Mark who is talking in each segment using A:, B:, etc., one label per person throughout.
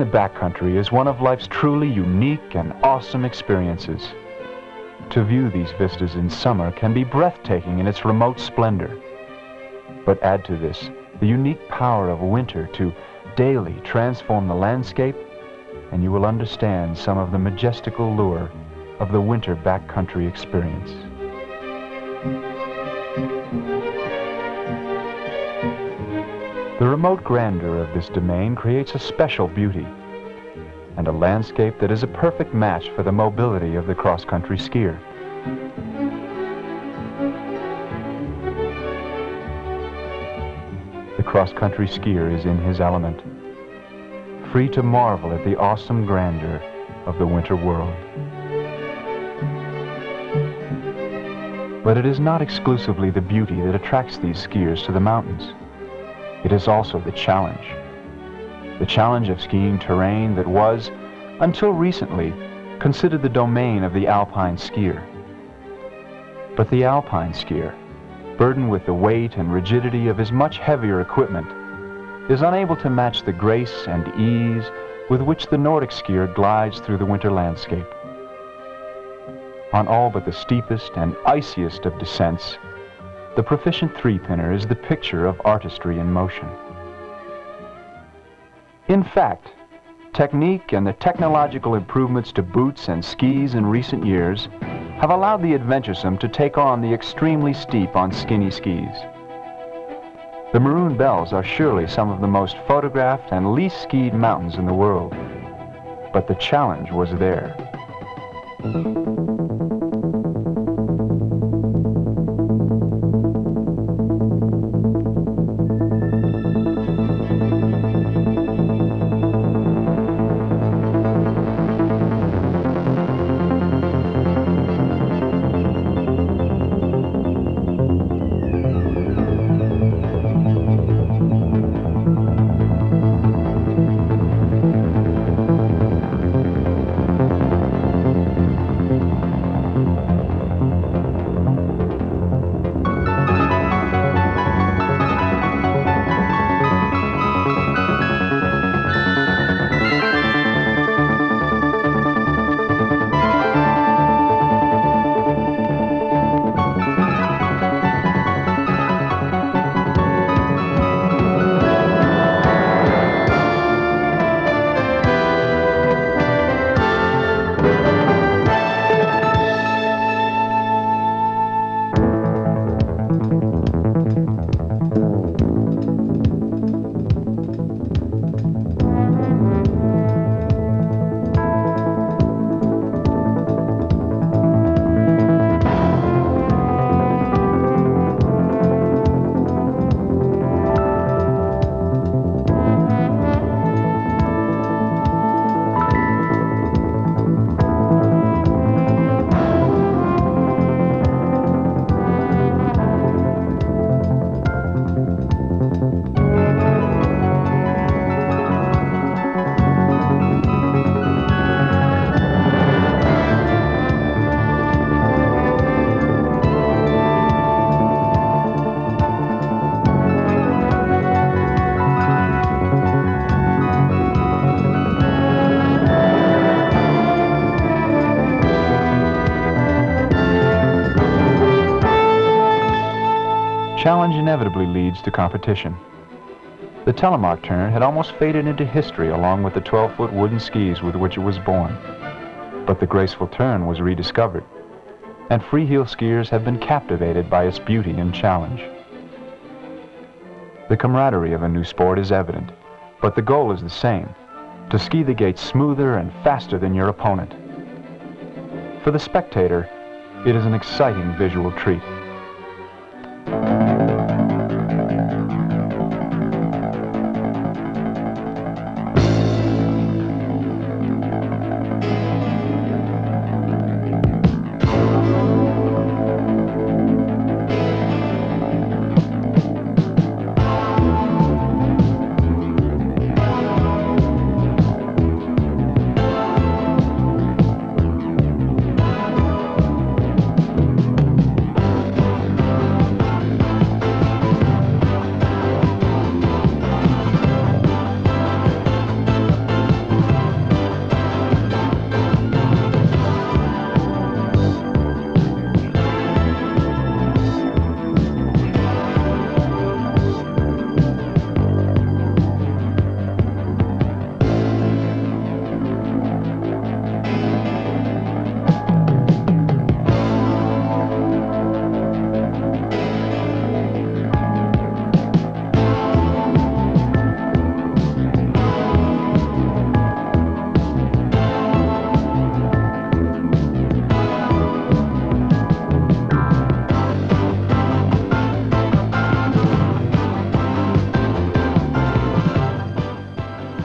A: the backcountry is one of life's truly unique and awesome experiences. To view these vistas in summer can be breathtaking in its remote splendor. But add to this the unique power of winter to daily transform the landscape, and you will understand some of the majestical lure of the winter backcountry experience. The remote grandeur of this domain creates a special beauty and a landscape that is a perfect match for the mobility of the cross-country skier. The cross-country skier is in his element, free to marvel at the awesome grandeur of the winter world. But it is not exclusively the beauty that attracts these skiers to the mountains. It is also the challenge. The challenge of skiing terrain that was, until recently, considered the domain of the alpine skier. But the alpine skier, burdened with the weight and rigidity of his much heavier equipment, is unable to match the grace and ease with which the Nordic skier glides through the winter landscape. On all but the steepest and iciest of descents, the proficient three-pinner is the picture of artistry in motion. In fact, technique and the technological improvements to boots and skis in recent years have allowed the adventuresome to take on the extremely steep on skinny skis. The Maroon Bells are surely some of the most photographed and least skied mountains in the world, but the challenge was there. Challenge inevitably leads to competition. The telemark turn had almost faded into history along with the 12-foot wooden skis with which it was born. But the graceful turn was rediscovered, and freeheel skiers have been captivated by its beauty and challenge. The camaraderie of a new sport is evident, but the goal is the same: to ski the gates smoother and faster than your opponent. For the spectator, it is an exciting visual treat.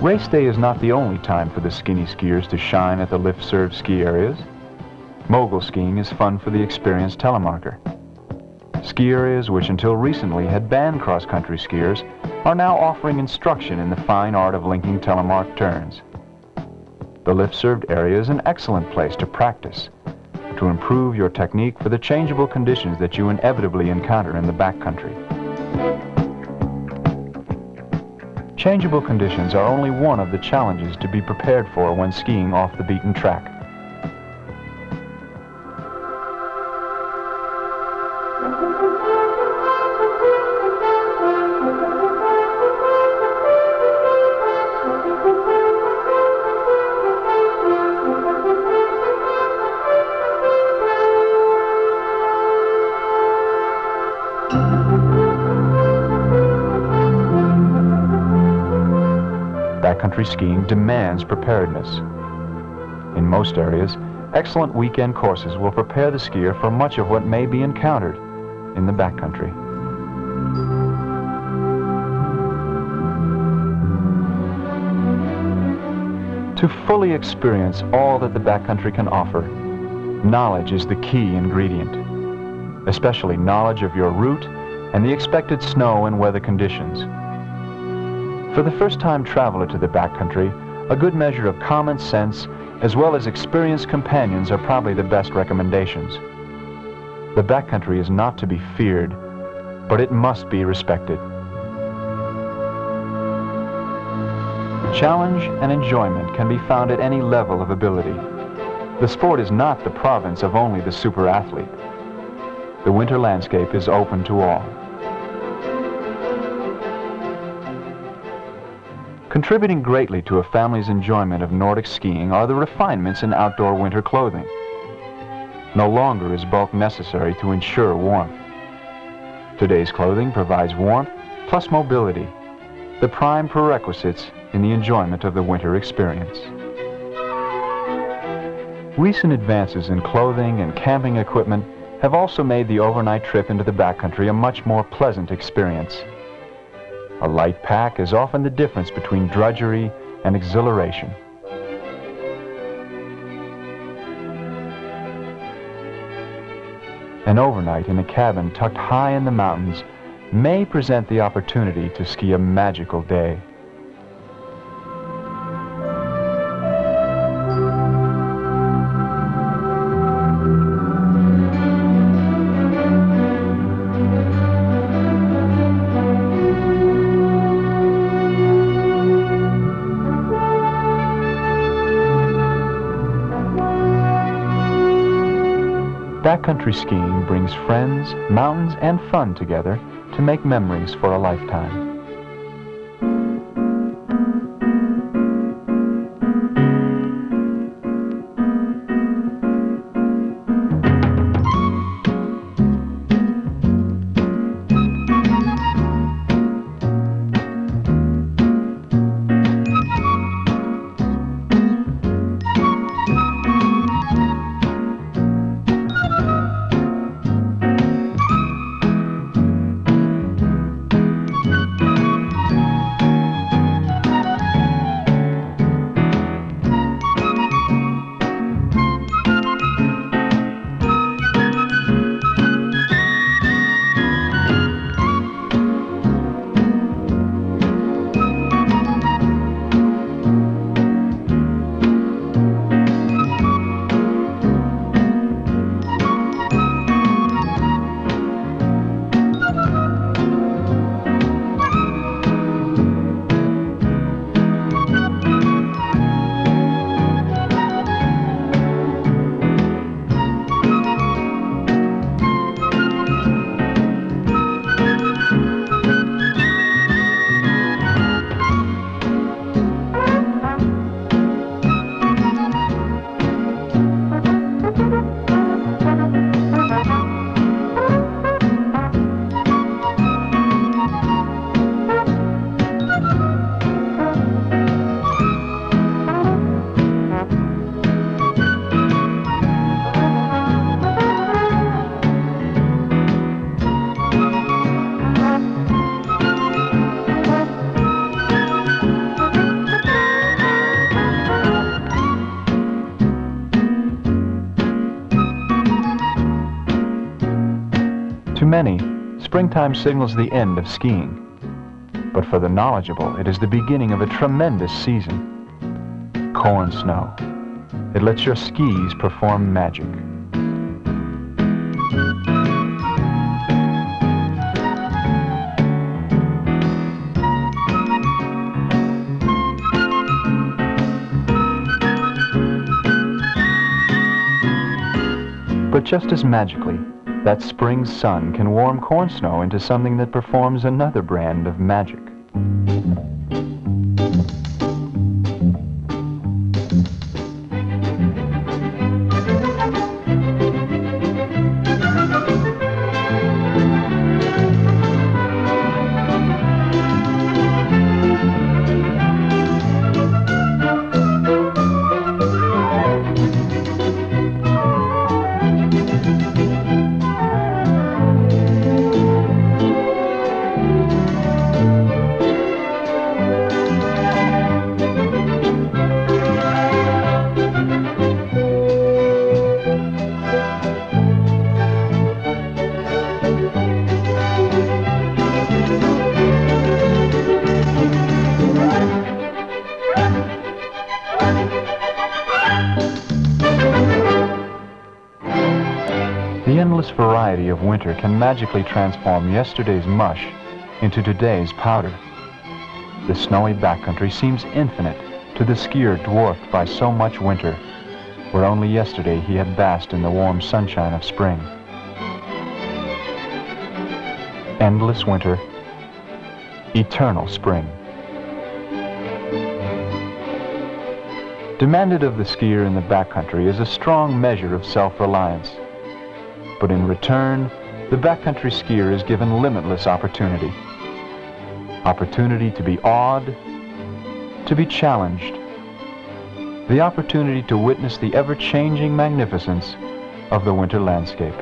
A: Race day is not the only time for the skinny skiers to shine at the lift-served ski areas. Mogul skiing is fun for the experienced telemarker. Ski areas which until recently had banned cross-country skiers are now offering instruction in the fine art of linking telemark turns. The lift-served area is an excellent place to practice, to improve your technique for the changeable conditions that you inevitably encounter in the backcountry. Changeable conditions are only one of the challenges to be prepared for when skiing off the beaten track. Backcountry skiing demands preparedness. In most areas, excellent weekend courses will prepare the skier for much of what may be encountered in the backcountry. To fully experience all that the backcountry can offer, knowledge is the key ingredient, especially knowledge of your route and the expected snow and weather conditions. For the first-time traveler to the backcountry, a good measure of common sense as well as experienced companions are probably the best recommendations. The backcountry is not to be feared, but it must be respected. Challenge and enjoyment can be found at any level of ability. The sport is not the province of only the super athlete. The winter landscape is open to all. Contributing greatly to a family's enjoyment of Nordic skiing are the refinements in outdoor winter clothing. No longer is bulk necessary to ensure warmth. Today's clothing provides warmth plus mobility, the prime prerequisites in the enjoyment of the winter experience. Recent advances in clothing and camping equipment have also made the overnight trip into the backcountry a much more pleasant experience. A light pack is often the difference between drudgery and exhilaration. An overnight in a cabin tucked high in the mountains may present the opportunity to ski a magical day. Backcountry skiing brings friends, mountains, and fun together to make memories for a lifetime. To many, springtime signals the end of skiing. But for the knowledgeable, it is the beginning of a tremendous season. Corn snow. It lets your skis perform magic. But just as magically, that spring sun can warm corn snow into something that performs another brand of magic. The endless variety of winter can magically transform yesterday's mush into today's powder. The snowy backcountry seems infinite to the skier dwarfed by so much winter, where only yesterday he had basked in the warm sunshine of spring. Endless winter, eternal spring. Demanded of the skier in the backcountry is a strong measure of self-reliance. But in return, the backcountry skier is given limitless opportunity. Opportunity to be awed, to be challenged. The opportunity to witness the ever-changing magnificence of the winter landscape.